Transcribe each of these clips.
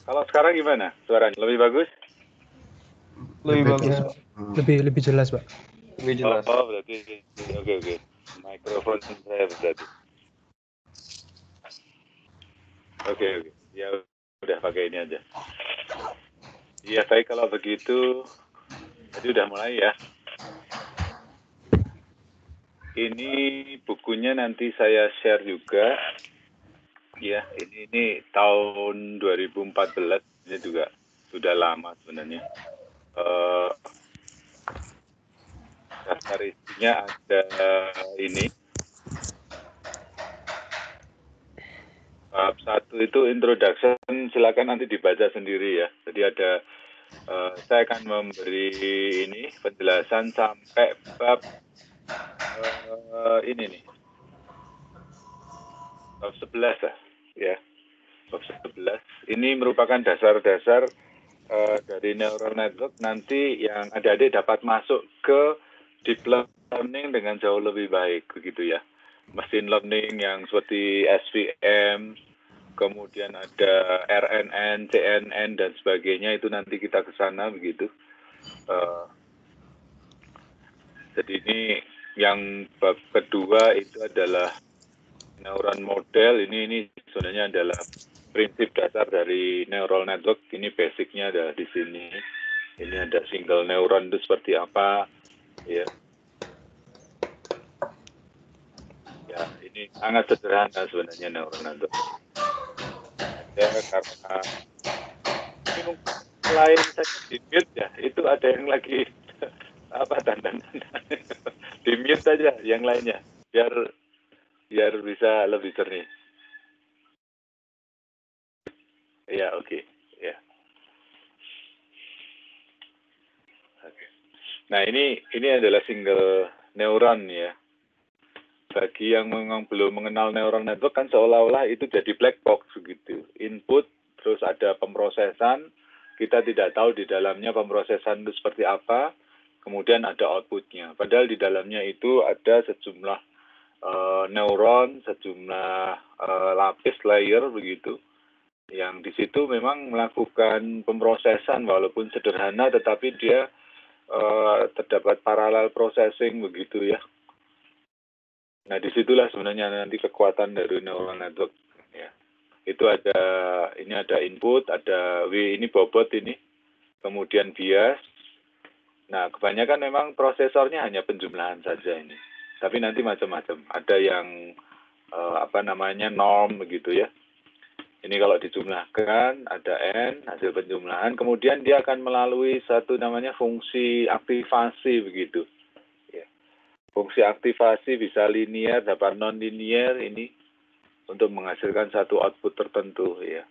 Kalau sekarang gimana suaranya? Lebih bagus? Lebih bagus. Lebih jelas, Pak. Lebih jelas. Oh, berarti oke. Mikrofon saya berarti. Oke. Ya udah pakai ini aja. Iya, baik kalau begitu. Tadi udah mulai ya. Ini bukunya nanti saya share juga. Ya, ini tahun 2014, ini juga sudah lama sebenarnya. Daftar isinya ada ini. Bab 1 itu introduction, silakan nanti dibaca sendiri ya. Jadi ada, saya akan memberi ini penjelasan sampai bab ini nih. Bab 11 ya. Bab 11. Ini merupakan dasar-dasar dari neural network, nanti yang adik-adik dapat masuk ke deep learning dengan jauh lebih baik begitu ya. Machine learning yang seperti SVM, kemudian ada RNN, CNN dan sebagainya, itu nanti kita ke sana begitu. Jadi ini yang bab kedua itu adalah neuron model. Ini sebenarnya adalah prinsip dasar dari neural network. Ini basicnya ada di sini. Ini ada single neuron itu seperti apa, ya. Ya, ini sangat sederhana sebenarnya neural network. Ya, karena ini mungkin selain saya di mute ya, itu ada yang lagi apa tanda di mute aja yang lainnya biar bisa lebih jernih. Ya, oke. Ya. Oke. Nah, ini adalah single neuron ya. Bagi yang memang belum mengenal neural network kan seolah-olah itu jadi black box begitu. Input, terus ada pemrosesan, kita tidak tahu di dalamnya pemrosesan itu seperti apa, kemudian ada outputnya. Padahal di dalamnya itu ada sejumlah neuron, sejumlah lapis layer begitu. Yang di situ memang melakukan pemrosesan walaupun sederhana, tetapi dia terdapat parallel processing begitu ya. Nah, disitulah sebenarnya nanti kekuatan dari neural network. Ya. Itu ini ada input, ada ini bobot ini, kemudian bias. Nah, kebanyakan memang prosesornya hanya penjumlahan saja ini. Tapi nanti macam-macam. Ada yang norm begitu ya. Ini kalau dijumlahkan, ada N, hasil penjumlahan, kemudian dia akan melalui satu namanya fungsi aktivasi begitu. Ya. Fungsi aktivasi bisa linear, dapat non-linear ini untuk menghasilkan satu output tertentu ya.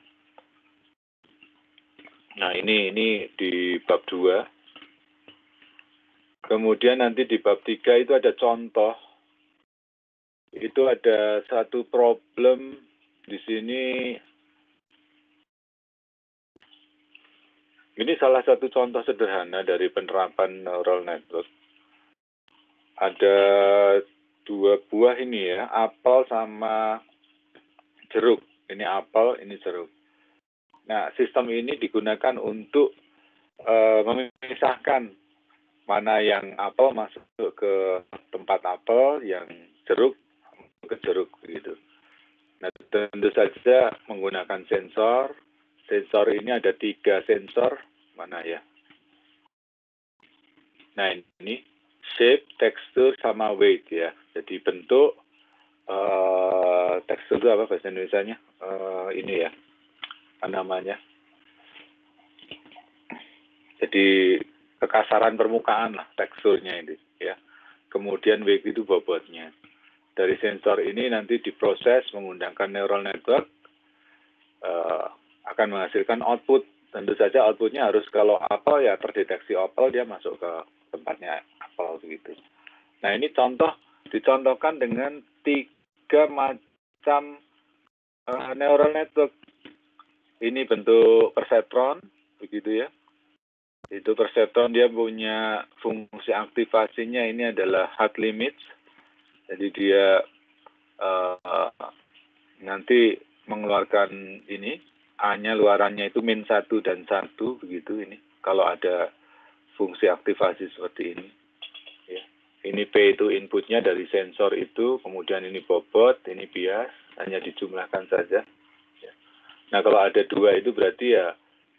Nah, ini di bab 2. Kemudian nanti di bab 3 itu ada contoh. Itu ada satu problem di sini. Ini salah satu contoh sederhana dari penerapan neural network. Ada 2 buah ini ya, apel sama jeruk. Ini apel, ini jeruk. Nah, sistem ini digunakan untuk memisahkan mana yang apel masuk ke tempat apel, yang jeruk ke jeruk gitu. Nah, tentu saja menggunakan sensor. Sensor ini ada 3 sensor, mana ya? Nah, ini shape, tekstur, sama weight ya. Jadi bentuk, tekstur itu apa bahasa Indonesianya? Ini ya, apa namanya? Jadi kekasaran permukaan lah teksturnya ini ya. Kemudian weight itu bobotnya. Dari sensor ini nanti diproses menggunakan neural network, akan menghasilkan output. Tentu saja outputnya harus kalau apel ya terdeteksi apel, dia masuk ke tempatnya apel begitu. Nah, ini dicontohkan dengan 3 macam semacam neural network. Ini bentuk perseptron, begitu ya. Itu perseptron dia punya fungsi aktivasinya ini adalah hard limits. Jadi dia nanti mengeluarkan ini, A-nya luarannya itu -1 dan 1, begitu ini. Kalau ada fungsi aktivasi seperti ini. Ya. Ini P itu inputnya dari sensor itu, kemudian ini bobot, ini bias, hanya dijumlahkan saja. Ya. Nah kalau ada 2 itu berarti ya,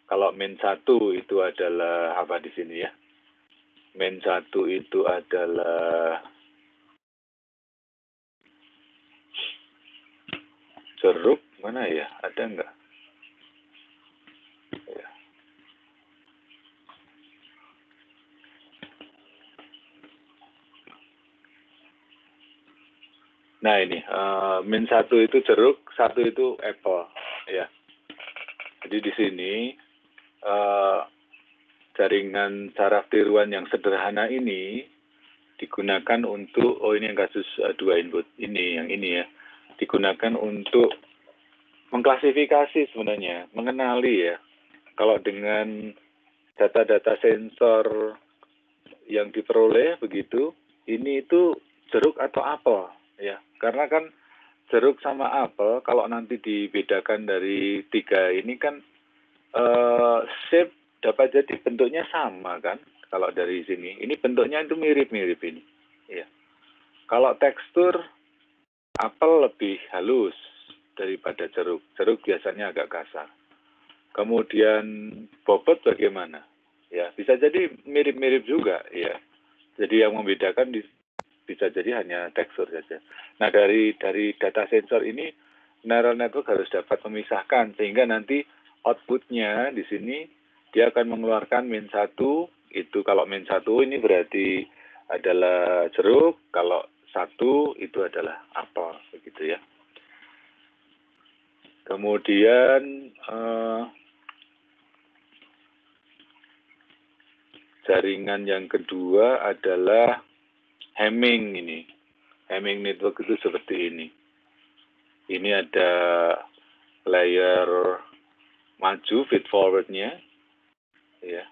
kalau -1 itu adalah apa di sini ya? -1 itu adalah jeruk, mana ya? Ada enggak? Ya. Nah ini, -1 itu jeruk, 1 itu apple. Ya. Jadi di sini, jaringan saraf tiruan yang sederhana ini digunakan untuk, ini yang kasus 2 input, ini, yang ini ya. Digunakan untuk mengklasifikasi sebenarnya, mengenali ya. Kalau dengan data-data sensor yang diperoleh begitu, ini itu jeruk atau apel ya. Karena kan jeruk sama apel kalau nanti dibedakan dari 3 ini kan shape dapat jadi bentuknya sama kan. Kalau dari sini, ini bentuknya itu mirip-mirip ini. Ya. Kalau tekstur apel lebih halus daripada jeruk. Jeruk biasanya agak kasar. Kemudian bobot bagaimana? Ya, bisa jadi mirip-mirip juga ya. Jadi yang membedakan bisa jadi hanya tekstur saja. Nah, dari data sensor ini neural network harus dapat memisahkan sehingga nanti outputnya di sini dia akan mengeluarkan -1, itu kalau -1 ini berarti adalah jeruk, kalau 1 itu adalah apel begitu ya. Kemudian jaringan yang kedua adalah Hamming ini. Hamming network itu seperti ini. Ini ada layer maju feed forwardnya. Ya.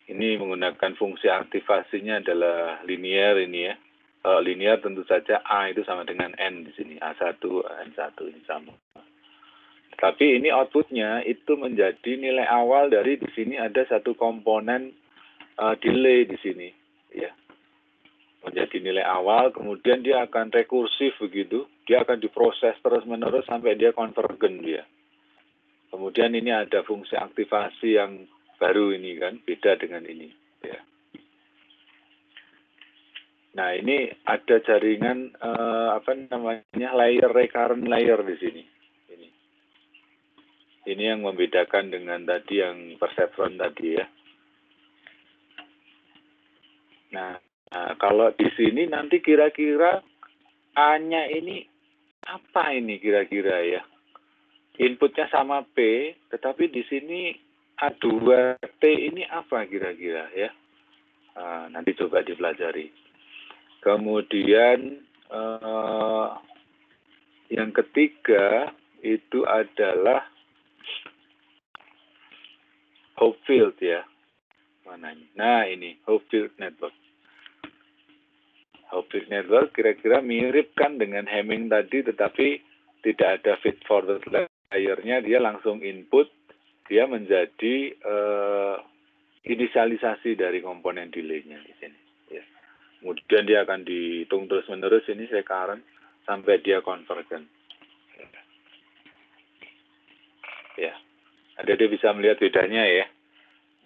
Ini menggunakan fungsi aktivasinya adalah linear ini ya. Linear tentu saja A itu sama dengan N di sini. A1, N1 ini sama. Tapi ini outputnya itu menjadi nilai awal dari di sini ada satu komponen delay di sini, ya. Menjadi nilai awal, kemudian dia akan rekursif begitu, dia akan diproses terus-menerus sampai dia konvergen dia. Kemudian ini ada fungsi aktivasi yang baru ini kan, beda dengan ini, ya. Nah ini ada jaringan layer recurrent layer di sini. Ini yang membedakan dengan tadi yang perseptron tadi ya. Nah, kalau di sini nanti kira-kira A-nya ini apa ini kira-kira ya? Inputnya sama P, tetapi di sini A2T ini apa kira-kira ya? Nanti coba dipelajari. Kemudian yang ketiga itu adalah Hopfield ya. Mana ini? Nah ini Hopfield network. Hopfield network kira-kira mirip kan dengan Hamming tadi, tetapi tidak ada feed forward layernya, dia langsung input, dia menjadi inisialisasi dari komponen delay-nya di sini. Ya. Kemudian dia akan dihitung terus-menerus ini recurrent sampai dia konvergen. Ya. Ada dia bisa melihat bedanya ya.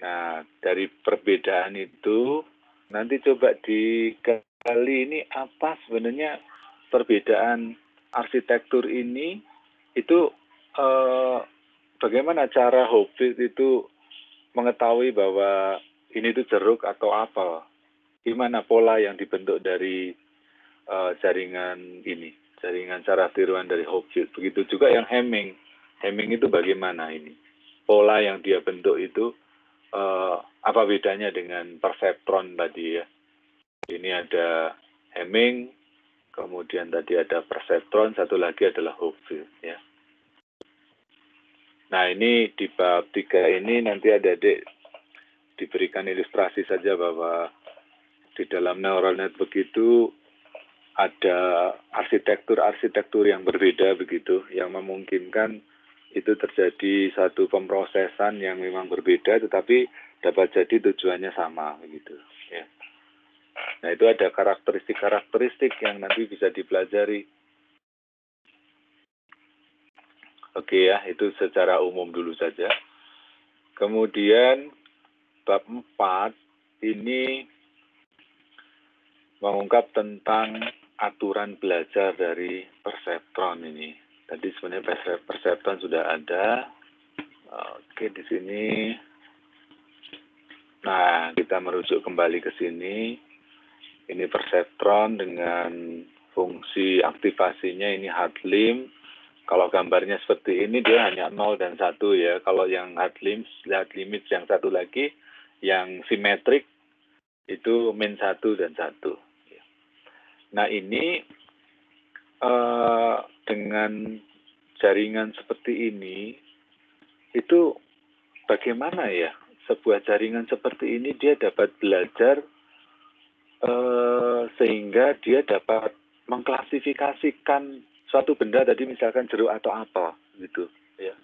Nah, dari perbedaan itu, nanti coba digali ini apa sebenarnya perbedaan arsitektur ini, itu bagaimana cara Hopfield itu mengetahui bahwa ini itu jeruk atau apel. Gimana pola yang dibentuk dari jaringan ini, jaringan saraf tiruan dari Hopfield. Begitu juga yang Hamming. Hamming itu bagaimana ini? Pola yang dia bentuk itu apa bedanya dengan perseptron tadi ya? Ini ada Hamming, kemudian tadi ada perseptron, satu lagi adalah Hopf field, ya. Nah, ini di bab 3 ini nanti adik-adik diberikan ilustrasi saja bahwa di dalam neural network itu ada arsitektur-arsitektur yang berbeda begitu, yang memungkinkan itu terjadi satu pemrosesan yang memang berbeda, tetapi dapat jadi tujuannya sama begitu, ya. Nah, itu ada karakteristik-karakteristik yang nanti bisa dipelajari. Oke ya, itu secara umum dulu saja. Kemudian bab 4 ini mengungkap tentang aturan belajar dari perseptron ini. Tadi sebenarnya perseptron sudah ada. Oke, di sini. Nah, kita merujuk kembali ke sini. Ini perseptron dengan fungsi aktivasinya ini hard limb. Kalau gambarnya seperti ini dia hanya 0 dan 1 ya. Kalau yang hard limit yang satu lagi yang simetrik itu min 1 dan 1. Nah, ini dengan jaringan seperti ini itu bagaimana ya? Sebuah jaringan seperti ini dia dapat belajar sehingga dia dapat mengklasifikasikan suatu benda tadi misalkan jeruk atau apa gitu ya.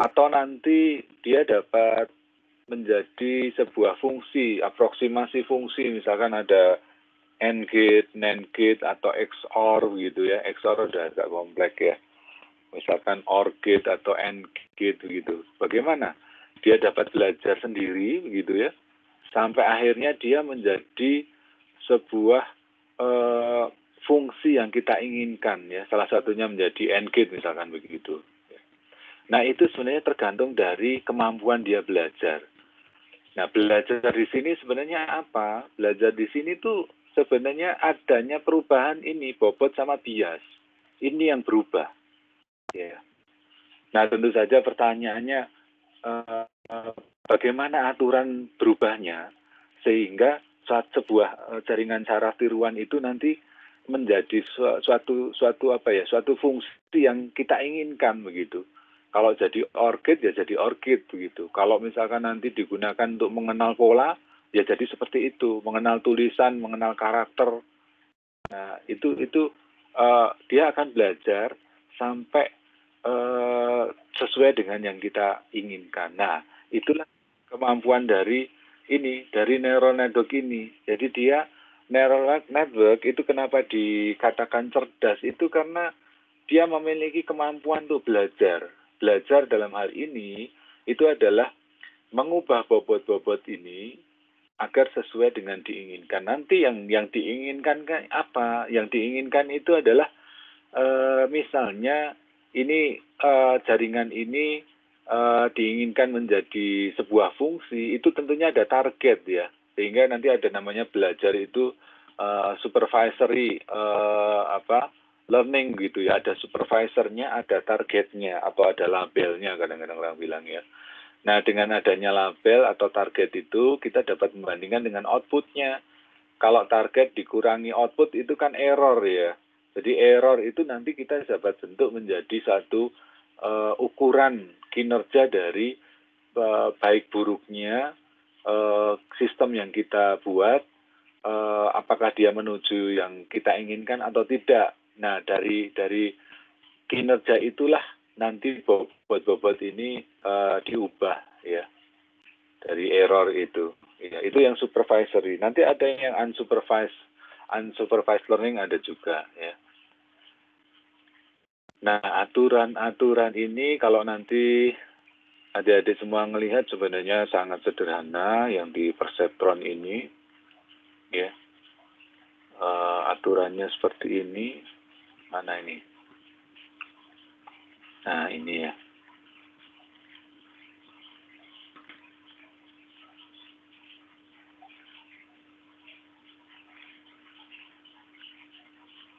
Atau nanti dia dapat menjadi sebuah fungsi, aproksimasi fungsi, misalkan ada AND gate, NAND gate atau XOR gitu ya. XOR udah agak kompleks ya. Misalkan OR gate atau AND gate gitu. Bagaimana? Dia dapat belajar sendiri gitu ya. Sampai akhirnya dia menjadi sebuah fungsi yang kita inginkan ya, salah satunya menjadi AND gate misalkan begitu. Nah, itu sebenarnya tergantung dari kemampuan dia belajar. Nah, belajar di sini sebenarnya apa? Belajar di sini tuh sebenarnya adanya perubahan ini bobot sama bias. Ini yang berubah. Ya. Nah, tentu saja pertanyaannya bagaimana aturan berubahnya sehingga sebuah jaringan saraf tiruan itu nanti menjadi suatu fungsi yang kita inginkan begitu. Kalau jadi OR gate ya jadi OR gate begitu. Kalau misalkan nanti digunakan untuk mengenal pola ya jadi seperti itu, mengenal tulisan, mengenal karakter. Nah, itu dia akan belajar sampai sesuai dengan yang kita inginkan. Nah, itulah kemampuan dari neural network ini. Jadi dia neural network itu kenapa dikatakan cerdas itu karena dia memiliki kemampuan untuk belajar. Belajar dalam hal ini itu adalah mengubah bobot-bobot ini agar sesuai dengan diinginkan. Nanti yang diinginkan kan apa? Yang diinginkan itu adalah misalnya ini jaringan ini diinginkan menjadi sebuah fungsi, itu tentunya ada target ya, sehingga nanti ada namanya belajar itu supervisory learning gitu ya, ada supervisornya, ada targetnya atau ada labelnya kadang-kadang orang bilang ya. Nah, dengan adanya label atau target itu kita dapat membandingkan dengan outputnya. Kalau target dikurangi output itu kan error ya. Jadi error itu nanti kita dapat bentuk menjadi satu ukuran kinerja dari baik buruknya sistem yang kita buat, apakah dia menuju yang kita inginkan atau tidak. Nah, dari kinerja itulah nanti bobot-bobot ini diubah ya dari error itu. Ya, itu yang supervisory. Nanti ada yang unsupervised learning ada juga ya. Nah, aturan-aturan ini kalau nanti adik-adik semua melihat sebenarnya sangat sederhana yang di perseptron ini, ya. Aturannya seperti ini. Mana ini? Nah, ini ya.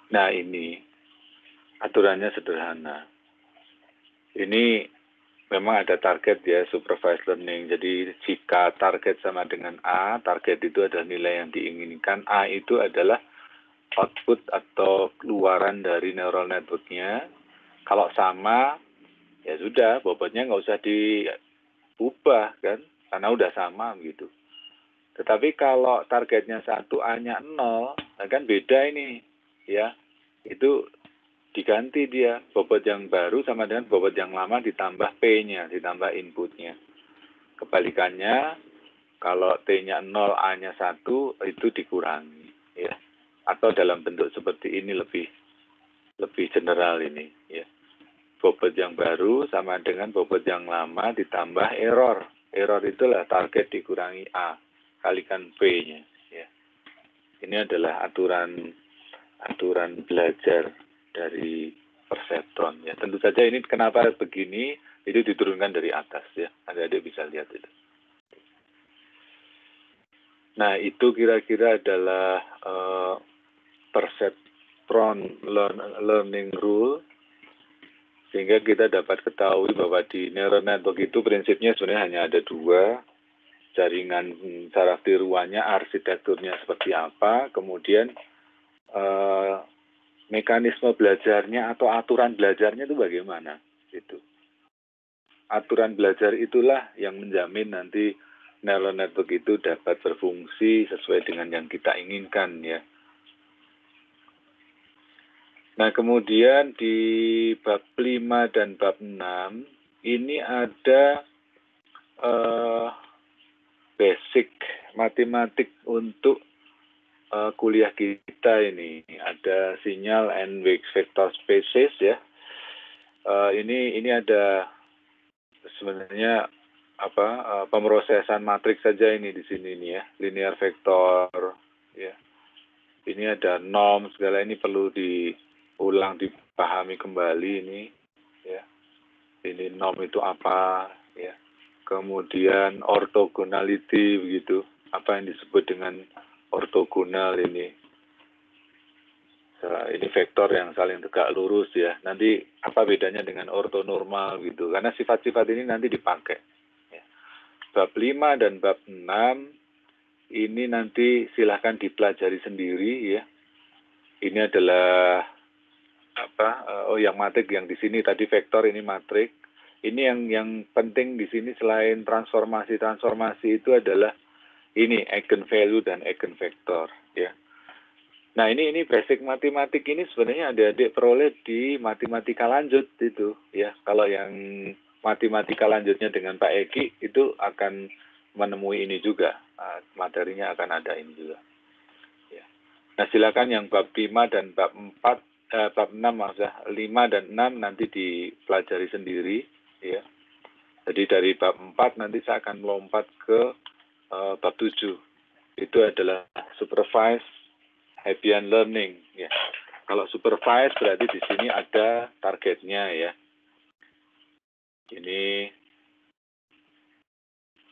Nah, ini aturannya sederhana. Ini memang ada target ya, supervised learning. Jadi jika target sama dengan A, target itu adalah nilai yang diinginkan. A itu adalah output atau keluaran dari neural network-nya. Kalau sama, ya sudah, bobotnya nggak usah diubah kan, karena udah sama gitu. Tetapi kalau targetnya 1, A-nya 0, nah kan beda ini, ya. Itu diganti dia, bobot yang baru sama dengan bobot yang lama ditambah P-nya, ditambah inputnya. Kebalikannya, kalau T-nya 0, A-nya 1, itu dikurangi, ya. Atau dalam bentuk seperti ini lebih general ini, ya. Bobot yang baru sama dengan bobot yang lama ditambah error. Error itulah target dikurangi A, kalikan P-nya, ya. Ini adalah aturan belajar dari perseptron, ya. Tentu saja ini kenapa begini, itu diturunkan dari atas, ya. Adik-adik bisa lihat itu. Nah, itu kira-kira adalah perseptron learning rule, sehingga kita dapat ketahui bahwa di neural network itu prinsipnya sebenarnya hanya ada 2, jaringan saraf tiruannya, arsitekturnya seperti apa, kemudian mekanisme belajarnya atau aturan belajarnya itu bagaimana, gitu. Aturan belajar itulah yang menjamin nanti neural network itu dapat berfungsi sesuai dengan yang kita inginkan, ya. Nah, kemudian di bab 5 dan bab 6 ini ada basic matematik untuk kuliah kita ini. Ada sinyal and vector spaces, ya. Ini ada sebenarnya pemrosesan matriks saja ini di sini nih, ya, linear vector, ya. Ini ada norm segala, ini perlu diulang, dipahami kembali ini, ya. Ini norm itu apa, ya. Kemudian orthogonality begitu, apa yang disebut dengan ortogonal ini. Ini vektor yang saling tegak lurus, ya. Nanti apa bedanya dengan ortonormal gitu, karena sifat-sifat ini nanti dipakai, ya. Bab 5 dan bab 6 ini nanti silahkan dipelajari sendiri, ya. Ini adalah yang matrik yang di sini tadi vektor, ini matrik. Ini yang penting di sini selain transformasi itu adalah ini eigenvalue dan eigenvektor, ya. Nah, ini basic matematik ini sebenarnya adik-adik peroleh di matematika lanjut itu, ya. Kalau yang matematika lanjutnya dengan Pak Eki itu akan menemui ini juga, materinya akan ada ini juga, ya. Nah, silakan yang bab 5 dan bab 6 maksudnya 5 dan 6 nanti dipelajari sendiri, ya. Jadi dari bab 4 nanti saya akan melompat ke bab 7. Itu adalah supervised Hebbian learning, ya. Kalau supervised berarti di sini ada targetnya, ya. Ini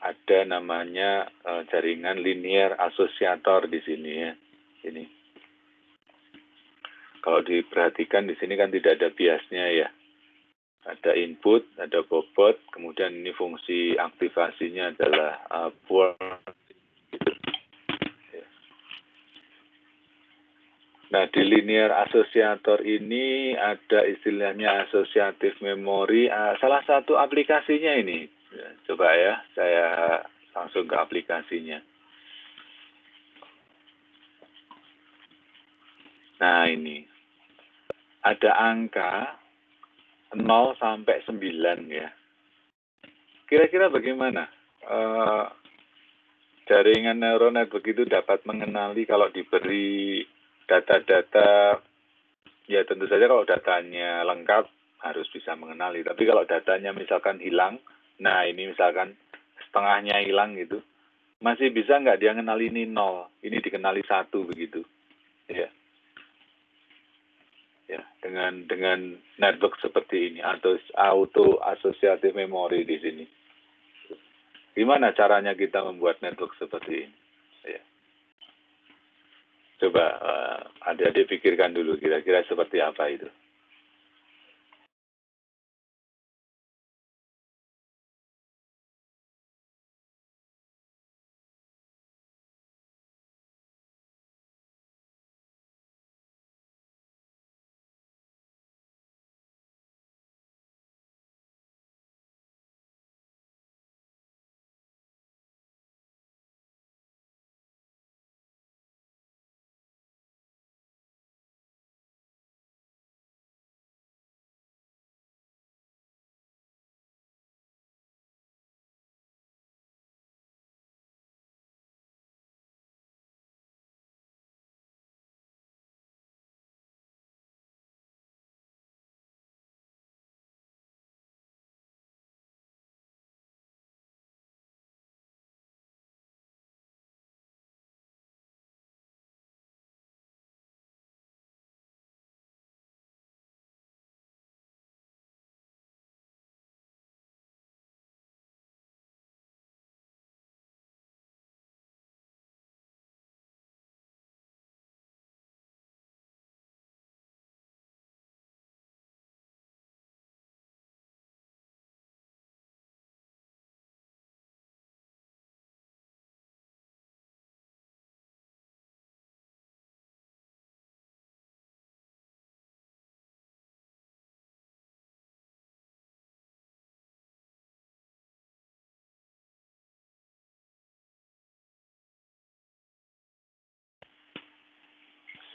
ada namanya jaringan linear associator di sini, ya. Ini. Kalau diperhatikan di sini kan tidak ada biasnya, ya. Ada input, ada bobot, kemudian ini fungsi aktivasinya adalah board. Nah, di linear associator ini ada istilahnya associative memory. Salah satu aplikasinya ini, ya, coba ya, saya langsung ke aplikasinya. Nah, ini ada angka 0 sampai 9, ya. Kira-kira bagaimana jaringan neural network itu dapat mengenali kalau diberi data-data, ya tentu saja kalau datanya lengkap harus bisa mengenali. Tapi kalau datanya misalkan hilang, nah ini misalkan setengahnya hilang gitu, masih bisa nggak dia ngenali ini 0, ini dikenali 1 begitu, ya. Ya, dengan network seperti ini atau auto associative memory di sini. Gimana caranya kita membuat network seperti ini? Ya. Coba adik-adik pikirkan dulu kira-kira seperti apa itu.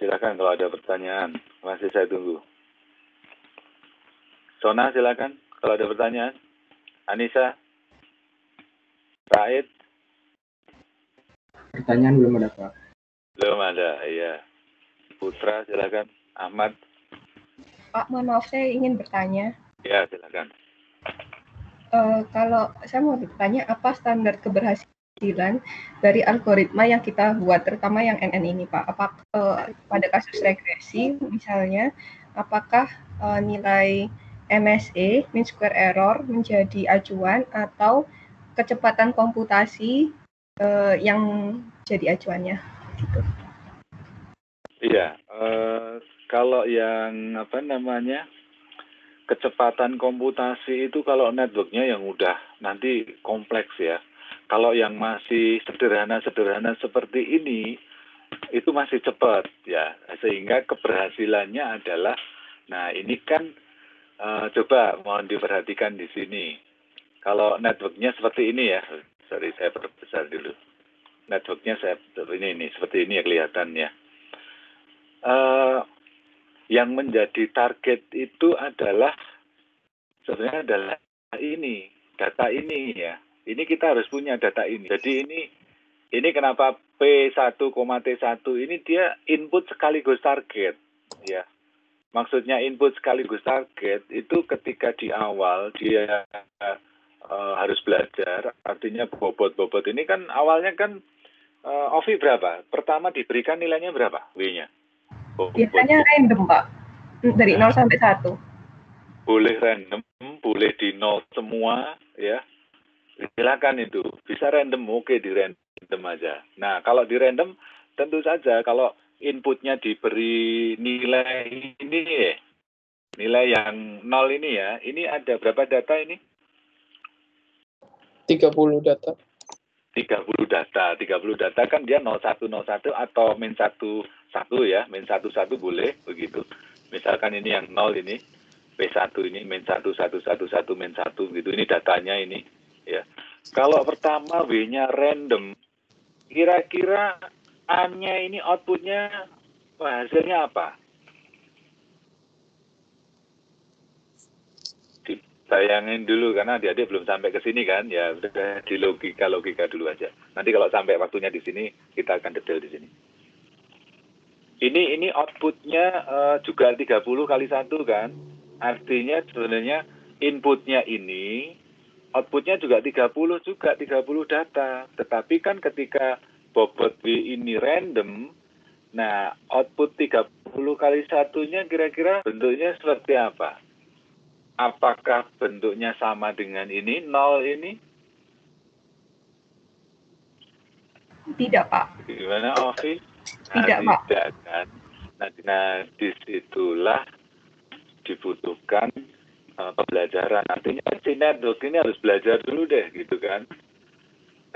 silakan kalau ada pertanyaan. Masih saya tunggu. Sona, silakan kalau ada pertanyaan. Anissa, Said. Pertanyaan belum ada, Pak. Belum ada, iya. Putra, silakan. Ahmad. Pak, mohon maaf, saya ingin bertanya. Ya, silakan. Kalau saya mau bertanya, apa standar keberhasilan dari algoritma yang kita buat, terutama yang NN ini, Pak? Pada kasus regresi, misalnya, apakah nilai MSE, mean square error, menjadi acuan atau kecepatan komputasi yang jadi acuannya? Gitu. Iya, kalau yang kecepatan komputasi itu kalau networknya yang udah nanti kompleks ya. Kalau yang masih sederhana-sederhana seperti ini itu masih cepat ya, sehingga keberhasilannya adalah, nah ini kan coba mohon diperhatikan di sini. Kalau networknya seperti ini ya, sorry saya perbesar dulu. Networknya seperti ini ya kelihatannya. Yang menjadi target itu adalah sebenarnya adalah data ini ya. Ini kita harus punya data ini. Jadi ini kenapa P1,T1 ini dia input sekaligus target ya. Maksudnya input sekaligus target itu ketika di awal dia harus belajar, artinya bobot-bobot ini kan awalnya kan Ovi berapa? Pertama diberikan nilainya berapa? W-nya? Biasanya random, Pak. Dari 0 sampai 1. Boleh random, boleh di 0 semua, ya. Silakan itu. Bisa random, oke di random aja. Nah, kalau di random, tentu saja kalau inputnya diberi nilai ini, nilai yang 0 ini ya, ini ada berapa data ini? 30 data. 30 data kan dia 0101 atau min 11 ya, min 11 boleh begitu. Misalkan ini yang 0 ini, P1 ini min 1111 min 1 gitu. Ini datanya ini ya. Kalau pertama W-nya random, kira-kira A-nya ini outputnya hasilnya apa? Bayangin dulu karena adik-adik belum sampai ke sini kan, ya udah di logika dulu aja. Nanti kalau sampai waktunya di sini kita akan detail di sini. Ini outputnya juga 30 kali 1 kan, artinya sebenarnya inputnya ini, outputnya juga 30 data. Tetapi kan ketika bobot W ini random, nah output 30 kali 1-nya kira-kira bentuknya seperti apa? Apakah bentuknya sama dengan ini, 0 ini? Tidak, Pak. Gimana, Ovi? Tidak, Pak. Tidak kan. Nah, disitulah dibutuhkan pembelajaran. Artinya si network ini harus belajar dulu deh, gitu kan.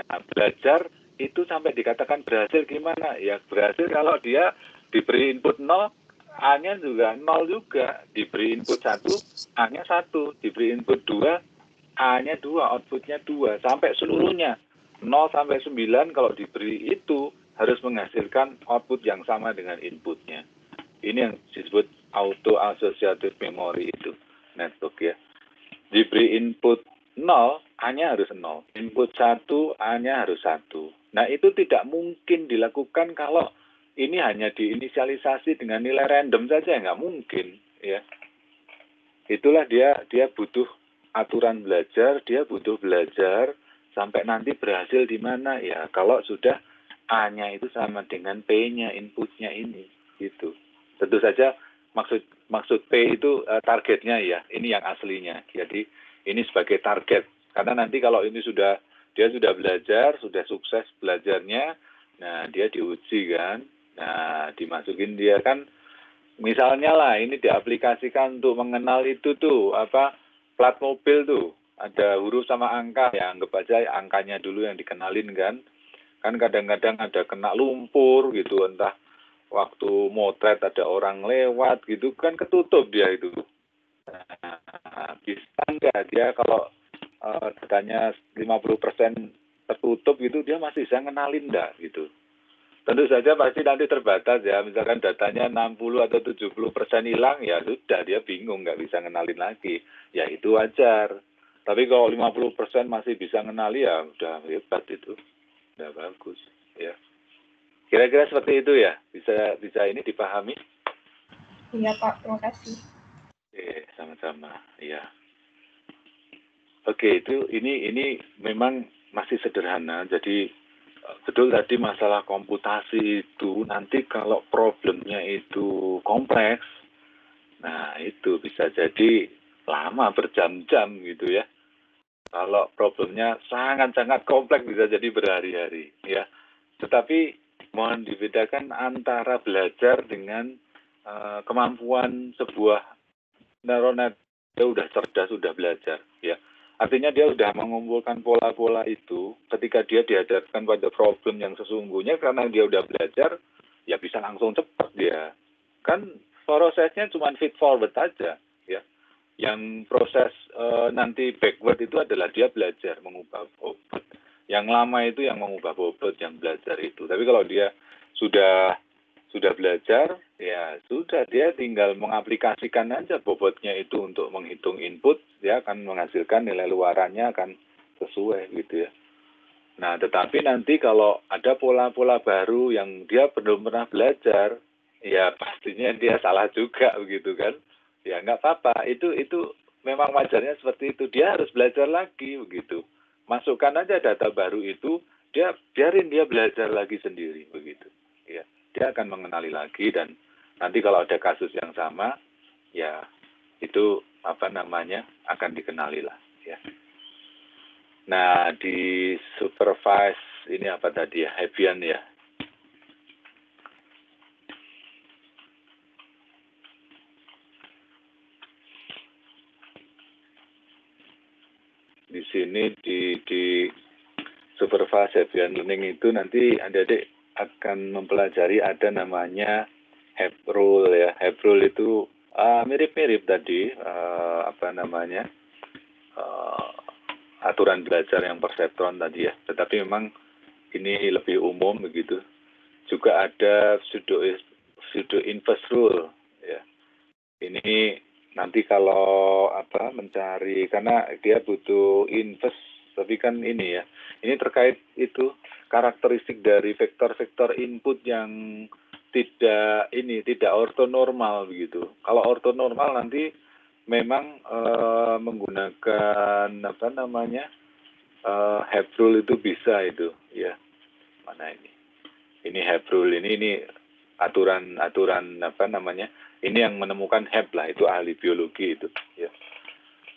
Nah, belajar itu sampai dikatakan berhasil gimana? Ya, berhasil kalau dia diberi input 0, A-nya juga 0 juga, diberi input 1, A-nya 1, diberi input 2, A-nya 2, outputnya 2, sampai seluruhnya. 0 sampai 9 kalau diberi itu harus menghasilkan output yang sama dengan inputnya. Ini yang disebut auto associative memory itu, network ya. Diberi input 0, A-nya harus 0. Input 1, A-nya harus 1. Nah, itu tidak mungkin dilakukan kalau ini hanya diinisialisasi dengan nilai random saja, nggak mungkin ya. Itulah dia butuh aturan belajar, dia butuh belajar sampai nanti berhasil di mana ya. Kalau sudah A-nya itu sama dengan P-nya, inputnya ini gitu. Tentu saja maksud P itu targetnya ya, ini yang aslinya. Jadi ini sebagai target. Karena nanti kalau ini dia sudah belajar, sudah sukses belajarnya, nah dia diuji kan. Nah, dimasukin dia kan, misalnya lah ini diaplikasikan untuk mengenal itu tuh, plat mobil tuh, ada huruf sama angka, ya anggap aja angkanya dulu yang dikenalin kan. Kan kadang-kadang ada kena lumpur gitu, entah waktu motret ada orang lewat gitu, kan ketutup dia itu. Nah, bisa enggak dia kalau datanya 50% tertutup gitu, dia masih bisa ngenalin enggak gitu. Tentu saja pasti nanti terbatas ya, misalkan datanya 60 atau 70% hilang, ya sudah dia bingung, nggak bisa ngenalin lagi. Ya itu wajar. Tapi kalau 50% masih bisa ngenali ya udah hebat itu, udah bagus. Ya, kira-kira seperti itu ya, bisa ini dipahami? Iya Pak, terima kasih. Sama-sama. Ya. Oke, itu ini memang masih sederhana. Jadi betul tadi masalah komputasi itu nanti kalau problemnya itu kompleks, nah itu bisa jadi lama berjam-jam gitu ya. Kalau problemnya sangat-sangat kompleks bisa jadi berhari-hari ya. Tetapi mohon dibedakan antara belajar dengan kemampuan sebuah neural net. Dia udah cerdas, sudah belajar ya. Artinya dia sudah mengumpulkan pola-pola itu ketika dia dihadapkan pada problem yang sesungguhnya karena dia udah belajar, ya bisa langsung cepat dia. Kan prosesnya cuma feed forward aja ya. Yang proses nanti backward itu adalah dia belajar mengubah bobot. Yang lama itu yang mengubah bobot, yang belajar itu. Tapi kalau dia sudah belajar, ya sudah dia tinggal mengaplikasikan aja bobotnya itu untuk menghitung input, dia akan menghasilkan nilai luarannya akan sesuai gitu ya. Nah, tetapi nanti kalau ada pola-pola baru yang dia belum pernah belajar, ya pastinya dia salah juga begitu kan. Ya nggak apa-apa, itu memang wajarnya seperti itu. Dia harus belajar lagi begitu. Masukkan aja data baru itu, dia biarin dia belajar lagi sendiri begitu. Ya, dia akan mengenali lagi dan nanti kalau ada kasus yang sama, ya itu akan dikenali lah. Ya. Nah, di supervise ini apa tadi ya, Hebbian ya. Di sini di supervise Hebbian learning itu nanti adik-adik akan mempelajari ada namanya Heb rule ya. Heb rule itu mirip-mirip tadi aturan belajar yang perseptron tadi ya. Tetapi memang ini lebih umum begitu. Juga ada pseudo inverse rule ya. Ini nanti kalau mencari karena dia butuh inverse, tapi kan ini ya. Ini terkait itu karakteristik dari vektor-vektor input yang tidak ortonormal begitu. Kalau ortonormal nanti memang menggunakan Heb rule itu bisa itu ya. Mana ini? Ini Heb rule ini aturan ini yang menemukan Heb lah, itu ahli biologi itu ya.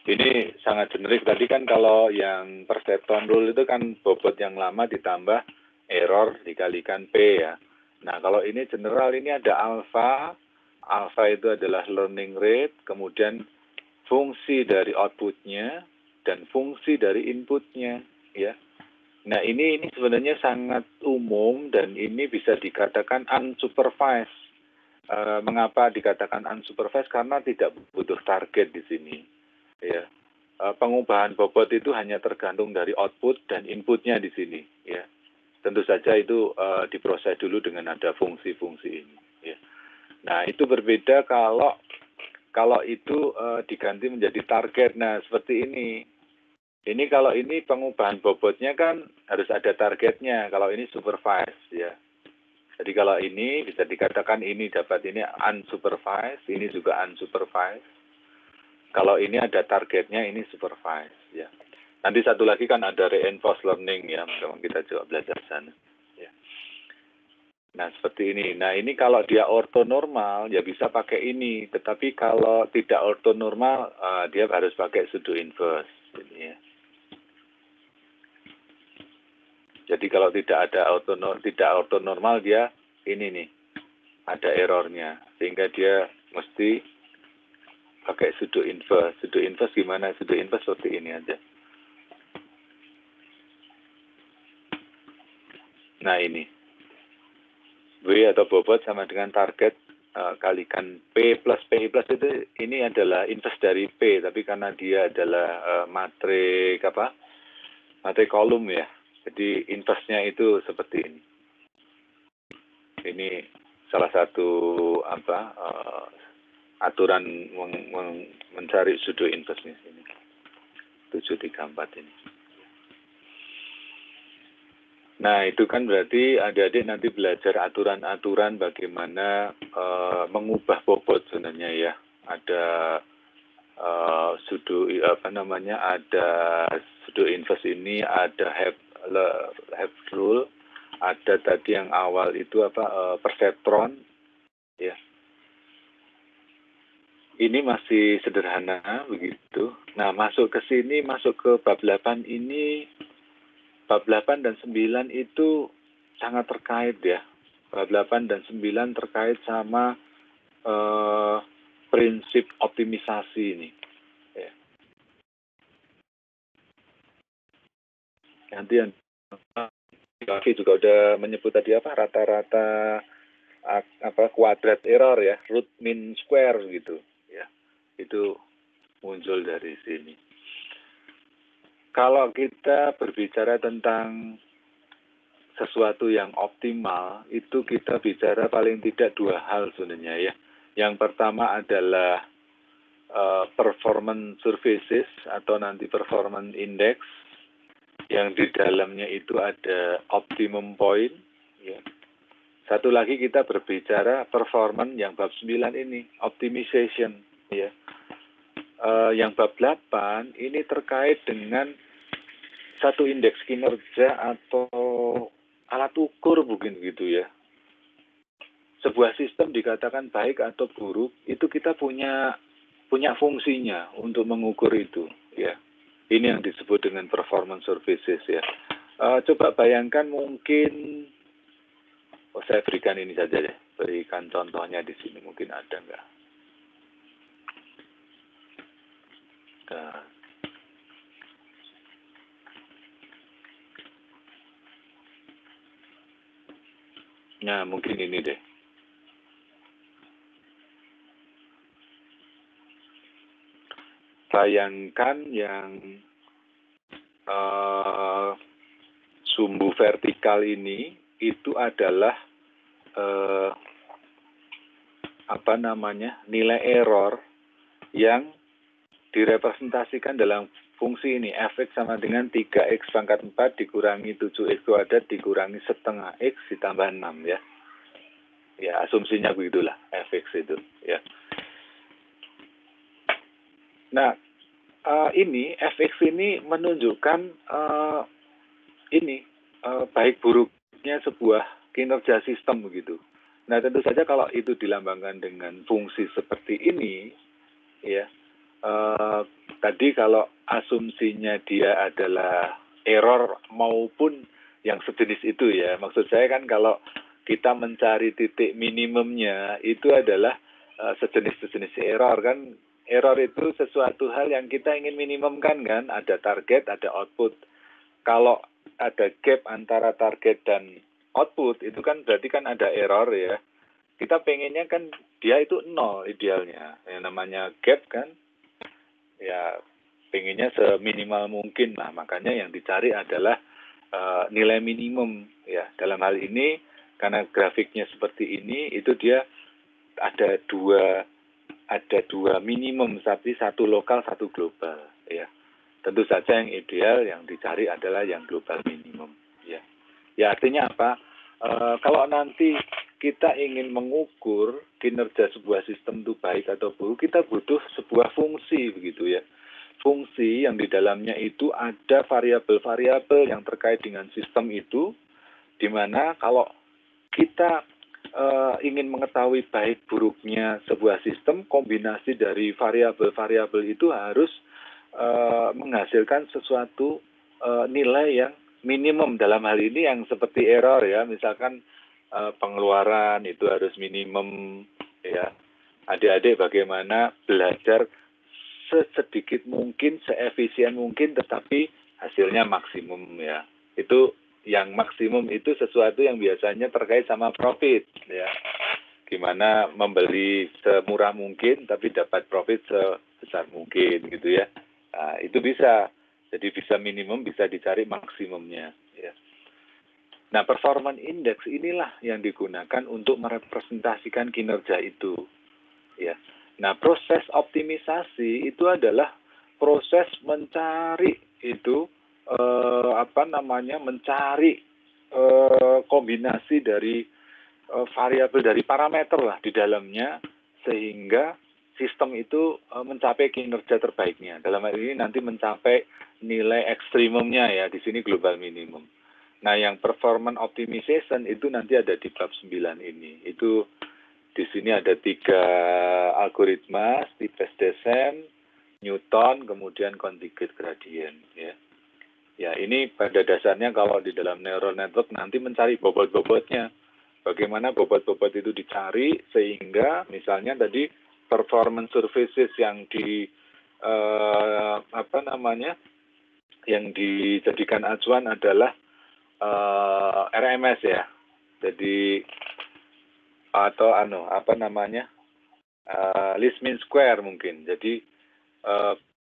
Ini sangat generik tadi kan. Kalau yang perceptron rule itu kan bobot yang lama ditambah error dikalikan P ya. Nah, kalau ini general, ini ada alpha itu adalah learning rate, kemudian fungsi dari outputnya dan fungsi dari inputnya ya. Nah, ini sebenarnya sangat umum dan ini bisa dikatakan unsupervised. Mengapa dikatakan unsupervised? Karena tidak butuh target di sini ya. Pengubahan bobot itu hanya tergantung dari output dan inputnya di sini ya. Tentu saja itu diproses dulu dengan ada fungsi-fungsi ini ya. Nah, itu berbeda kalau itu diganti menjadi target. Nah, seperti ini. Ini kalau ini pengubahan bobotnya kan harus ada targetnya. Kalau ini supervised ya. Jadi kalau ini bisa dikatakan ini dapat ini unsupervised, ini juga unsupervised. Kalau ini ada targetnya, ini supervised ya. Nanti satu lagi kan ada reinforced learning ya, memang kita coba belajar sana. Ya. Nah seperti ini. Nah ini kalau dia ortonormal ya bisa pakai ini, tetapi kalau tidak ortonormal dia harus pakai pseudo inverse. Ini ya. Jadi kalau tidak ada ortonormal dia ini nih ada errornya, sehingga dia mesti pakai pseudo inverse. Pseudo inverse gimana? Pseudo inverse seperti ini aja. Nah ini W atau bobot sama dengan target kalikan P plus PI plus itu ini adalah inverse dari P, tapi karena dia adalah matrik kolom ya. Jadi inverse-nya itu seperti ini. ini salah satu aturan mencari pseudo inverse ini 734 ini. Nah, itu kan berarti adik-adik nanti belajar aturan-aturan bagaimana mengubah bobot sebenarnya ya. Ada pseudo ada pseudo inverse ini, ada have rule, ada tadi yang awal itu perceptron ya. Ini masih sederhana begitu. Nah, masuk ke sini, masuk ke bab 8 ini, bab 8 dan 9 itu sangat terkait ya. Bab 8 dan 9 terkait sama prinsip optimisasi ini. Ya. Nanti yang juga udah menyebut tadi rata-rata kuadrat error ya, root mean square gitu ya. Itu muncul dari sini. Kalau kita berbicara tentang sesuatu yang optimal, itu kita bicara paling tidak dua hal sebenarnya ya. Yang pertama adalah performance services atau nanti performance index, yang di dalamnya itu ada optimum point. Ya. Satu lagi kita berbicara performance yang bab 9 ini, optimization. Ya. Yang bab 8 ini terkait dengan satu indeks kinerja atau alat ukur mungkin gitu ya. Sebuah sistem dikatakan baik atau buruk, itu kita punya fungsinya untuk mengukur itu ya. Ini yang disebut dengan performance services ya. Coba bayangkan mungkin, saya berikan ini saja deh, berikan contohnya di sini, mungkin ada nggak? Nah, mungkin ini deh. Bayangkan yang sumbu vertikal ini itu adalah nilai error yang direpresentasikan dalam fungsi ini. Fx sama dengan 3x pangkat 4 dikurangi 7x kuadrat dikurangi setengah x ditambah 6 ya. Ya, asumsinya begitulah fx itu ya. Nah, ini fx ini menunjukkan baik buruknya sebuah kinerja sistem begitu. Nah, tentu saja kalau itu dilambangkan dengan fungsi seperti ini, ya, tadi kalau asumsinya dia adalah error maupun yang sejenis itu ya, maksud saya kan kalau kita mencari titik minimumnya itu adalah sejenis error kan. Error itu sesuatu hal yang kita ingin minimumkan kan, ada target, ada output. Kalau ada gap antara target dan output, itu kan berarti kan ada error ya. Kita pengennya kan dia itu 0 idealnya. Yang namanya gap kan, ya pengennya seminimal mungkin. Nah, makanya yang dicari adalah nilai minimum ya. Dalam hal ini, karena grafiknya seperti ini, itu dia ada dua minimum, tapi satu lokal, satu global, ya. Tentu saja yang ideal yang dicari adalah yang global minimum, ya. Ya artinya apa? Kalau nanti kita ingin mengukur kinerja sebuah sistem itu baik atau buruk, kita butuh sebuah fungsi begitu ya. Fungsi yang di dalamnya itu ada variabel-variabel yang terkait dengan sistem itu, di mana kalau kita ingin mengetahui baik buruknya sebuah sistem, kombinasi dari variabel-variabel itu harus menghasilkan sesuatu nilai yang minimum. Dalam hal ini yang seperti error ya, misalkan pengeluaran itu harus minimum ya. Adik-adik bagaimana belajar sesedikit mungkin, seefisien mungkin, tetapi hasilnya maksimum ya. Itu yang maksimum itu sesuatu yang biasanya terkait sama profit ya. Gimana membeli semurah mungkin tapi dapat profit sebesar mungkin gitu ya. Nah, itu bisa. Jadi bisa minimum, bisa dicari maksimumnya ya. Nah, performance index inilah yang digunakan untuk merepresentasikan kinerja itu. Ya. Nah, proses optimisasi itu adalah proses mencari itu mencari kombinasi dari variabel dari parameter lah di dalamnya sehingga sistem itu mencapai kinerja terbaiknya. Dalam hal ini nanti mencapai nilai ekstrimumnya ya, di sini global minimum. Nah, yang performance optimization itu nanti ada di bab 9 ini. Itu di sini ada 3 algoritma, Steepest descent, Newton, kemudian conjugate gradient ya. Ya, ini pada dasarnya kalau di dalam neural network nanti mencari bobot-bobotnya. Bagaimana bobot-bobot itu dicari sehingga misalnya tadi performance services yang yang dijadikan acuan adalah RMS ya. Jadi atau least mean square mungkin. Jadi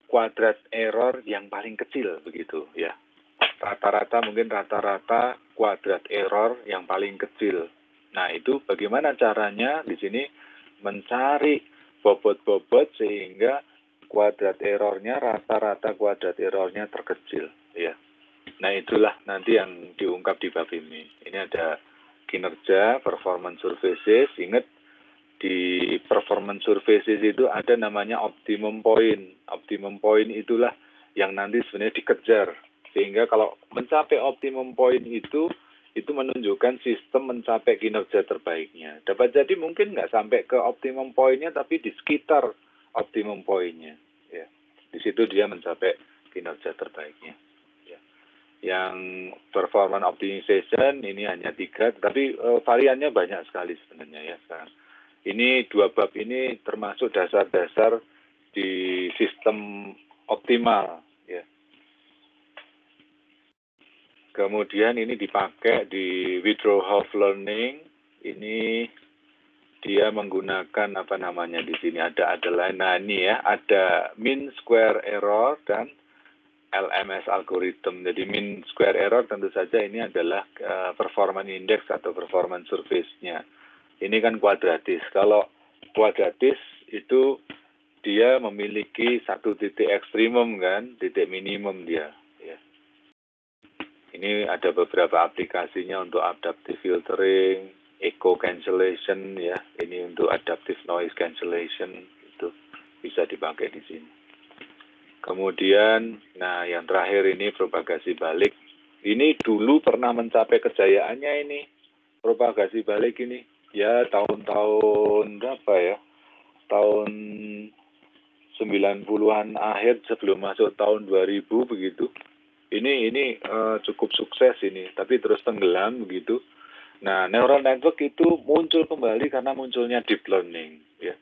kuadrat error yang paling kecil begitu ya. Rata-rata kuadrat error yang paling kecil. Nah, itu bagaimana caranya di sini mencari bobot-bobot sehingga rata-rata kuadrat errornya terkecil ya. Nah, itulah nanti yang diungkap di bab ini. Ini ada kinerja, performance services. Ingat, di performance services itu ada namanya optimum point. Optimum point itulah yang nanti sebenarnya dikejar. Sehingga kalau mencapai optimum point itu menunjukkan sistem mencapai kinerja terbaiknya. Dapat jadi mungkin nggak sampai ke optimum point-nya, tapi di sekitar optimum point-nya. Ya. Di situ dia mencapai kinerja terbaiknya. Yang performance optimization ini hanya 3, tapi variannya banyak sekali sebenarnya ya sekarang. Ini 2 bab ini termasuk dasar-dasar di sistem optimal ya. Kemudian ini dipakai di Wythoff learning. Ini dia menggunakan di sini ada lain. Nah, ini ya, ada mean square error dan LMS algorithm. Jadi mean square error tentu saja ini adalah performance index atau performance surface-nya. Ini kan kuadratis. Kalau kuadratis itu dia memiliki satu titik ekstrimum kan, titik minimum dia. Ya. Ini ada beberapa aplikasinya untuk adaptive filtering, echo cancellation ya. Ini untuk adaptive noise cancellation itu bisa dipakai di sini. Kemudian, nah yang terakhir ini propagasi balik. Ini dulu pernah mencapai kejayaannya ini, propagasi balik ini. Ya tahun-tahun berapa ya? Tahun 90-an akhir sebelum masuk tahun 2000 begitu. Ini cukup sukses ini, tapi terus tenggelam begitu. Nah, neural network itu muncul kembali karena munculnya deep learning ya.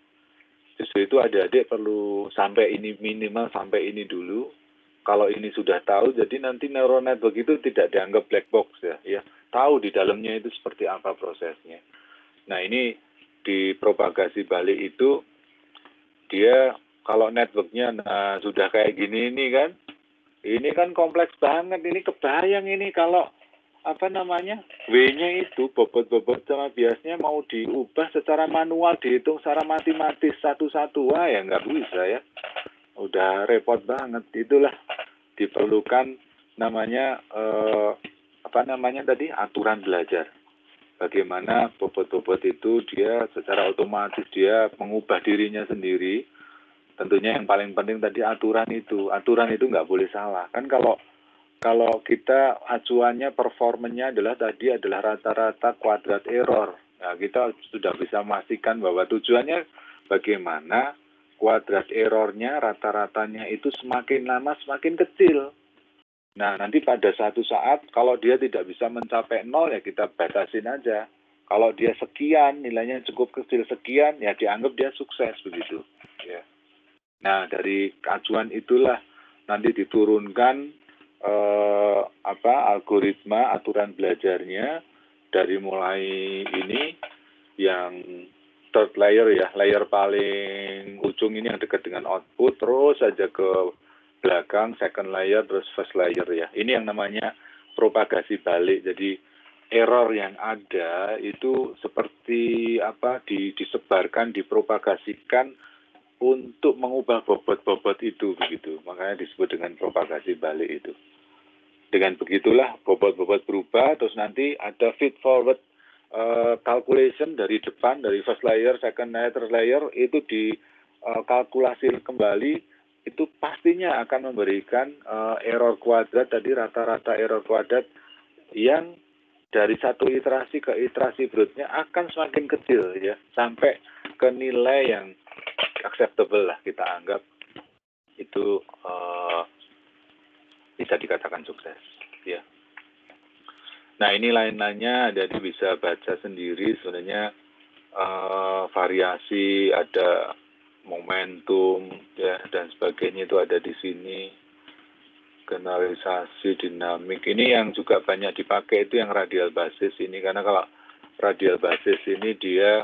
Justru itu adik-adik perlu sampai ini minimal sampai ini dulu. Kalau ini sudah tahu, jadi nanti neural network itu tidak dianggap black box ya. Tahu di dalamnya itu seperti apa prosesnya. Nah, ini di propagasi balik itu dia kalau networknya sudah kayak gini ini kan kompleks banget. Ini kebayang ini kalau W-nya itu bobot-bobot sama biasanya mau diubah secara manual, dihitung secara matematis satu-satu, ya nggak bisa ya. Udah repot banget. Itulah diperlukan aturan belajar. Bagaimana bobot-bobot itu dia secara otomatis dia mengubah dirinya sendiri. Tentunya yang paling penting tadi aturan itu nggak boleh salah. Kan kalau kita acuannya performanya adalah rata-rata kuadrat error. Nah, kita sudah bisa memastikan bahwa tujuannya bagaimana kuadrat errornya rata-ratanya itu semakin lama semakin kecil. Nah, nanti pada satu saat kalau dia tidak bisa mencapai 0 ya kita batasin aja. Kalau dia sekian, nilainya cukup kecil sekian, ya dianggap dia sukses begitu. Ya. Nah, dari acuan itulah nanti diturunkan algoritma aturan belajarnya dari mulai ini yang third layer ya, layer paling ujung ini yang dekat dengan output, terus saja ke belakang second layer, terus first layer ya. Ini yang namanya propagasi balik. Jadi error yang ada itu seperti disebarkan, dipropagasikan untuk mengubah bobot-bobot itu begitu. Makanya disebut dengan propagasi balik itu. Dengan begitulah bobot-bobot berubah, terus nanti ada feed forward calculation dari depan, dari first layer, second layer, third layer, itu dikalkulasi kembali, itu pastinya akan memberikan error kuadrat, tadi rata-rata error kuadrat yang dari satu iterasi ke iterasi berikutnya akan semakin kecil ya, sampai ke nilai yang acceptable lah kita anggap itu bisa dikatakan sukses ya. Nah ini lain-lainnya jadi bisa baca sendiri sebenarnya variasi, ada momentum ya dan sebagainya itu ada di sini. Generalisasi, dinamik, ini yang juga banyak dipakai itu yang radial basis ini, karena kalau radial basis ini dia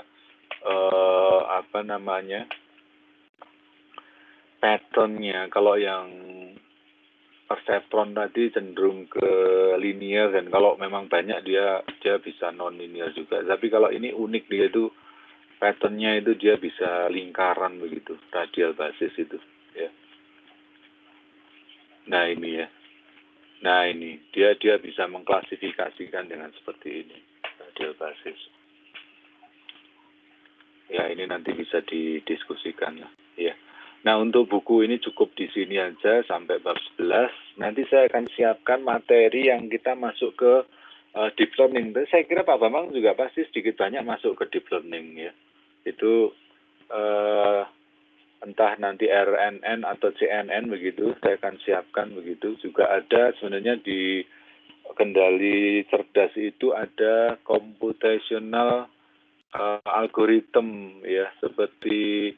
patternnya, kalau yang perseptron tadi cenderung ke linear, dan kalau memang banyak dia bisa non linear juga, tapi kalau ini unik, dia itu patternnya itu dia bisa lingkaran begitu, radial basis itu ya. Nah ini ya. Nah ini, dia bisa mengklasifikasikan dengan seperti ini, radial basis. Ya ini nanti bisa didiskusikan lah. Ya. Nah untuk buku ini cukup di sini aja sampai bab 11. Nanti saya akan siapkan materi yang kita masuk ke deep learning. Saya kira Pak Bambang juga pasti sedikit banyak masuk ke deep learning ya. Itu entah nanti RNN atau CNN begitu, saya akan siapkan begitu. Juga ada sebenarnya di kendali cerdas itu ada computational algorithm ya, seperti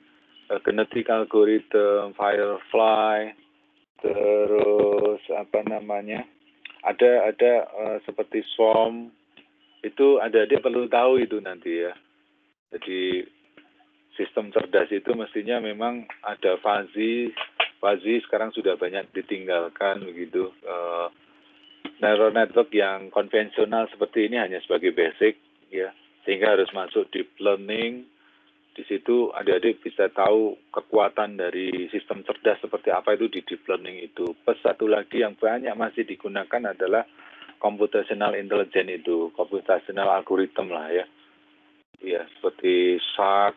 genetic algorithm, Firefly, terus ada seperti Swarm, itu ada, dia perlu tahu itu nanti ya. Jadi sistem cerdas itu mestinya memang ada fuzzy sekarang sudah banyak ditinggalkan begitu. Neural network yang konvensional seperti ini hanya sebagai basic ya, sehingga harus masuk deep learning. Di situ adik-adik bisa tahu kekuatan dari sistem cerdas seperti apa itu di deep learning itu. Plus satu lagi yang banyak masih digunakan adalah computational intelligence itu, computational algorithm lah ya. Ya, seperti Shark,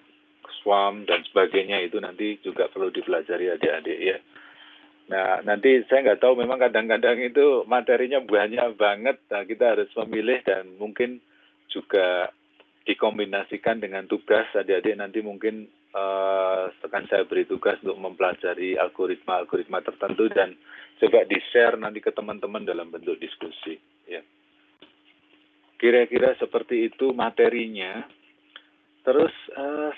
Swarm dan sebagainya itu nanti juga perlu dipelajari adik-adik ya. Nah nanti saya nggak tahu, memang kadang-kadang itu materinya banyak banget. Nah kita harus memilih dan mungkin juga dikombinasikan dengan tugas adik-adik. Nanti mungkin akan saya beri tugas untuk mempelajari algoritma tertentu dan coba di-share nanti ke teman-teman dalam bentuk diskusi. Ya. Kira-kira seperti itu materinya. Terus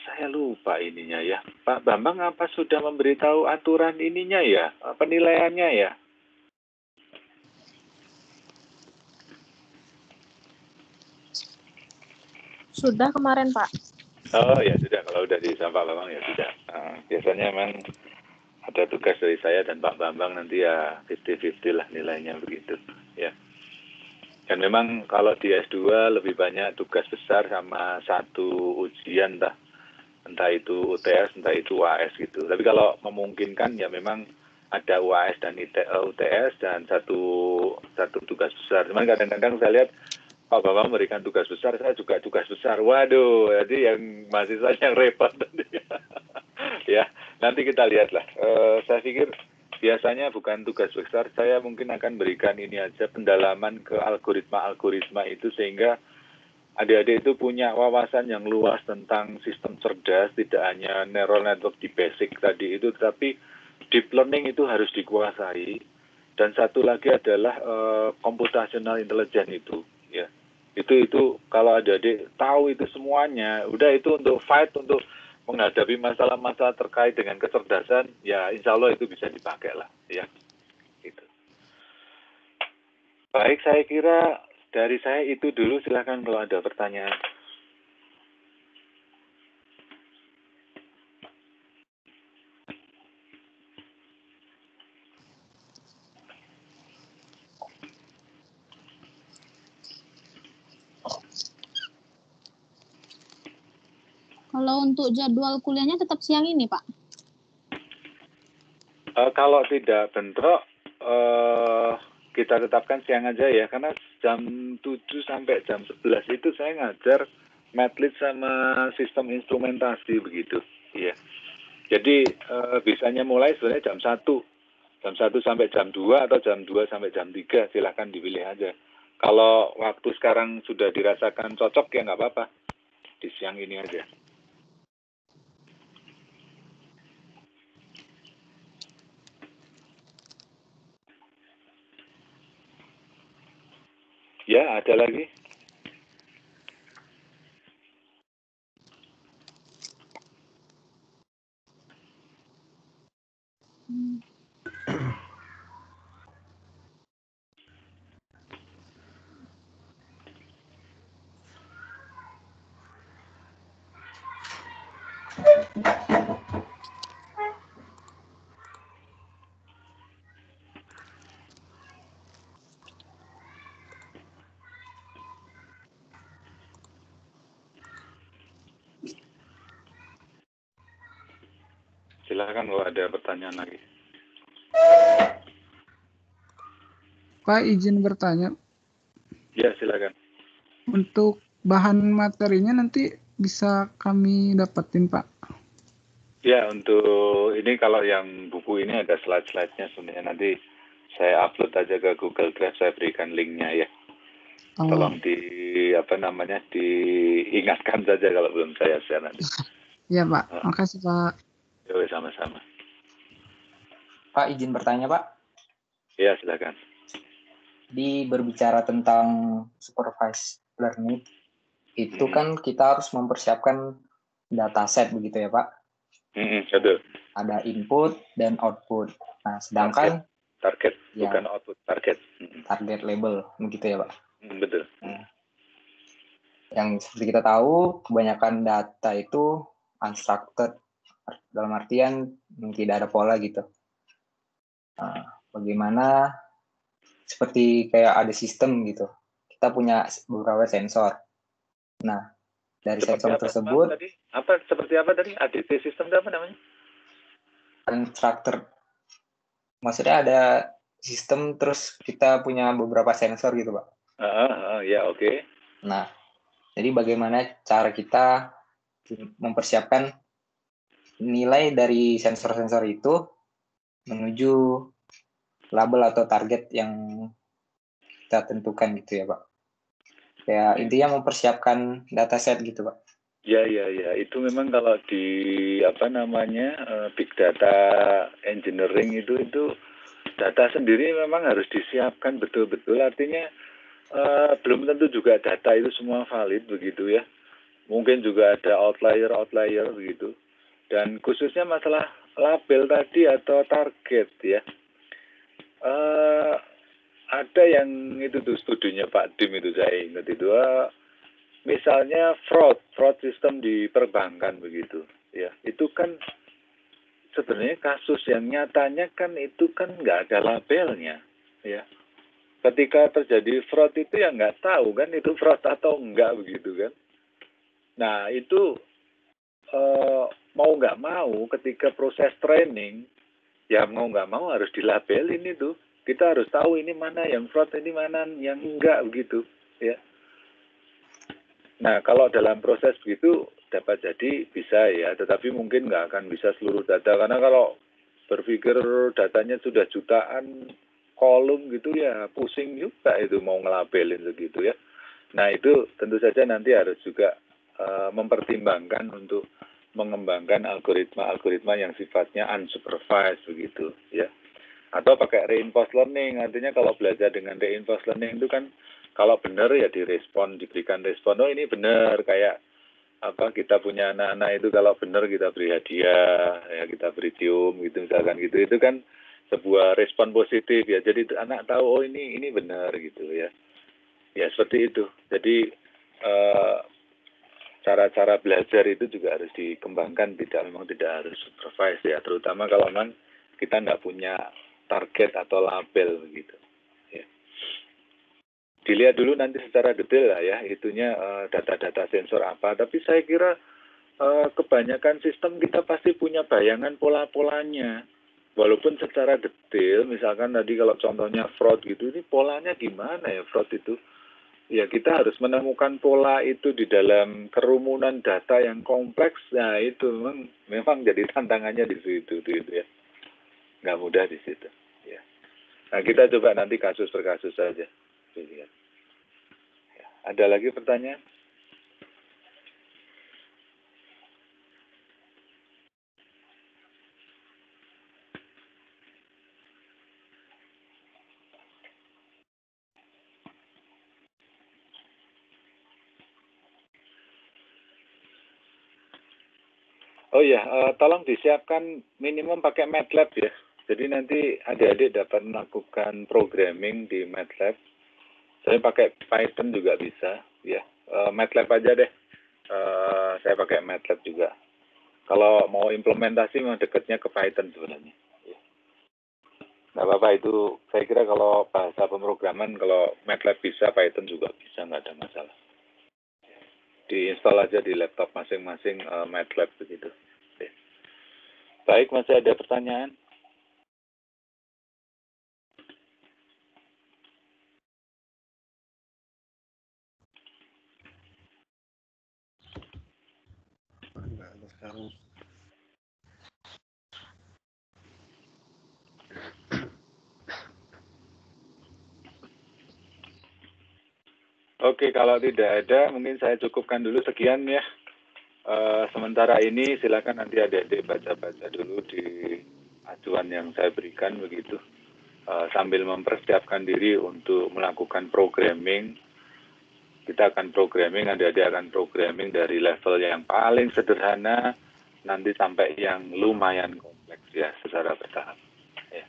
saya lupa ininya ya, Pak Bambang apa sudah memberitahu aturan ininya ya, penilaiannya ya? Sudah kemarin Pak. Oh ya sudah, kalau udah di Pak Bambang ya sudah. Biasanya memang ada tugas dari saya dan Pak Bambang, nanti ya 50-50 lah nilainya begitu ya. Dan memang kalau di S2 lebih banyak tugas besar sama satu ujian dah. Entah itu UTS, entah itu UAS gitu. Tapi kalau memungkinkan ya memang ada UAS dan UTS dan satu tugas besar. Cuman kadang-kadang saya lihat Pak Bambang memberikan tugas besar, saya juga tugas besar. Waduh, jadi yang mahasiswa yang repot. Ya, nanti kita lihatlah. Saya pikir biasanya bukan tugas besar, saya mungkin akan berikan ini aja, pendalaman ke algoritma itu, sehingga adik-adik itu punya wawasan yang luas tentang sistem cerdas, tidak hanya neural network di basic tadi itu, tapi deep learning itu harus dikuasai. Dan satu lagi adalah computational intelligence itu, ya. Itu kalau adik-adik tahu itu semuanya, udah itu untuk fight, untuk menghadapi masalah-masalah terkait dengan kecerdasan, ya insya Allah itu bisa dipakai lah, ya. Gitu. Baik, saya kira dari saya itu dulu, silakan kalau ada pertanyaan. Kalau untuk jadwal kuliahnya tetap siang ini, Pak? Kalau tidak bentrok, kita tetapkan siang aja ya, karena jam 7 sampai jam 11 itu saya ngajar matlit sama sistem instrumentasi begitu. Iya. Jadi bisanya mulai sebenarnya jam 1. Jam 1 sampai jam 2 atau jam 2 sampai jam 3, silahkan dipilih aja. Kalau waktu sekarang sudah dirasakan cocok ya nggak apa-apa, di siang ini aja. Ya, ada lagi. Silakan kalau ada pertanyaan lagi. Pak, izin bertanya, Ya, silakan. untuk bahan materinya nanti bisa kami dapetin, Pak? Ya, untuk ini kalau yang buku ini ada slide-slide-nya sebenarnya, nanti saya upload aja ke Google Drive, saya berikan linknya ya. Tolong diingatkan saja kalau belum saya share nanti. Ya, Pak. Makasih, Pak. Ya, sama-sama. Pak, izin bertanya, Pak. Ya, silakan. Berbicara tentang supervised learning, itu kan kita harus mempersiapkan dataset begitu ya, Pak? Betul. Ada input dan output. Nah, sedangkan target ya, bukan output, target. Target label begitu ya, Pak? Betul. Nah, yang seperti kita tahu, kebanyakan data itu unstructured, dalam artian tidak ada pola gitu. Nah, bagaimana seperti kayak ada sistem gitu. Kita punya beberapa sensor. Nah, dari sensor tersebut seperti apa tadi? ADC sistem apa namanya? Unstructured. Maksudnya ada sistem terus kita punya beberapa sensor gitu, Pak. Ya, oke. Nah, jadi bagaimana cara kita mempersiapkan nilai dari sensor-sensor itu menuju label atau target yang kita tentukan gitu ya, Pak. Ya, intinya mempersiapkan dataset gitu, Pak. Ya. Itu memang kalau di big data engineering itu data sendiri memang harus disiapkan betul-betul. Artinya belum tentu juga data itu semua valid begitu ya. Mungkin juga ada outlier begitu. Dan khususnya masalah label tadi atau target ya. Ada yang itu tuh studinya Pak Dim itu saya ingat itu. Misalnya fraud sistem di perbankan begitu ya, itu kan sebenarnya kasus yang nyatanya kan itu kan nggak ada labelnya ya. Ketika terjadi fraud itu ya nggak tahu kan itu fraud atau enggak begitu kan. Nah itu mau nggak mau ketika proses training ya mau nggak mau harus dilabelin itu. Kita harus tahu ini mana yang fraud, ini mana yang enggak begitu ya. Nah, kalau dalam proses begitu dapat jadi bisa ya, tetapi mungkin nggak akan bisa seluruh data. Karena kalau berpikir datanya sudah jutaan kolom gitu ya, pusing juga itu mau ngelabelin begitu ya. Nah, itu tentu saja nanti harus juga mempertimbangkan untuk mengembangkan algoritma yang sifatnya unsupervised begitu ya. Atau pakai reinforced learning, artinya kalau belajar dengan reinforced learning itu kan kalau benar ya diberikan respon, oh ini benar, kayak kita punya anak-anak itu kalau benar kita beri hadiah, ya kita beri cium gitu misalkan gitu, itu kan sebuah respon positif ya, jadi anak tahu oh ini benar gitu ya, ya seperti itu. Jadi cara-cara belajar itu juga harus dikembangkan, memang tidak harus supervise ya, terutama kalau memang kita nggak punya target atau label begitu. Ya. Dilihat dulu nanti secara detail lah ya, itunya data-data sensor apa. Tapi saya kira kebanyakan sistem kita pasti punya bayangan pola-polanya. Walaupun secara detail, misalkan tadi kalau contohnya fraud gitu, ini polanya gimana ya fraud itu? Ya kita harus menemukan pola itu di dalam kerumunan data yang kompleks. Nah itu memang jadi tantangannya di situ ya. Nggak mudah di situ. Ya. Nah kita coba nanti kasus per kasus saja. Ya. Ada lagi pertanyaan? Oh ya, tolong disiapkan minimum pakai MATLAB ya. Jadi nanti adik-adik dapat melakukan programming di MATLAB. Saya pakai Python juga bisa, ya. MATLAB aja deh. Saya pakai MATLAB juga. Kalau mau implementasi memang dekatnya ke Python sebenarnya. Ya. Nggak apa-apa itu. Saya kira kalau bahasa pemrograman, kalau MATLAB bisa, Python juga bisa, nggak ada masalah. Diinstal aja di laptop masing-masing MATLAB begitu. Oke. Baik, masih ada pertanyaan? Oke, kalau tidak ada, mungkin saya cukupkan dulu sekian ya. Sementara ini silakan nanti adik-adik baca-baca dulu di acuan yang saya berikan begitu. Sambil mempersiapkan diri untuk melakukan programming. Kita akan programming, adik-adik akan programming dari level yang paling sederhana, nanti sampai yang lumayan kompleks ya, secara bertahap. Ya.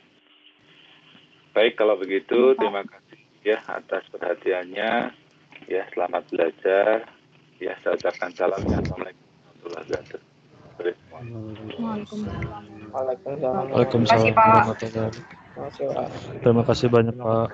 Baik, kalau begitu, terima kasih ya atas perhatiannya. Ya, selamat belajar. Ya, saya ucapkan salam. Assalamualaikum warahmatullahi wabarakatuh. Waalaikumsalam warahmatullahi wabarakatuh. Terima kasih banyak Pak.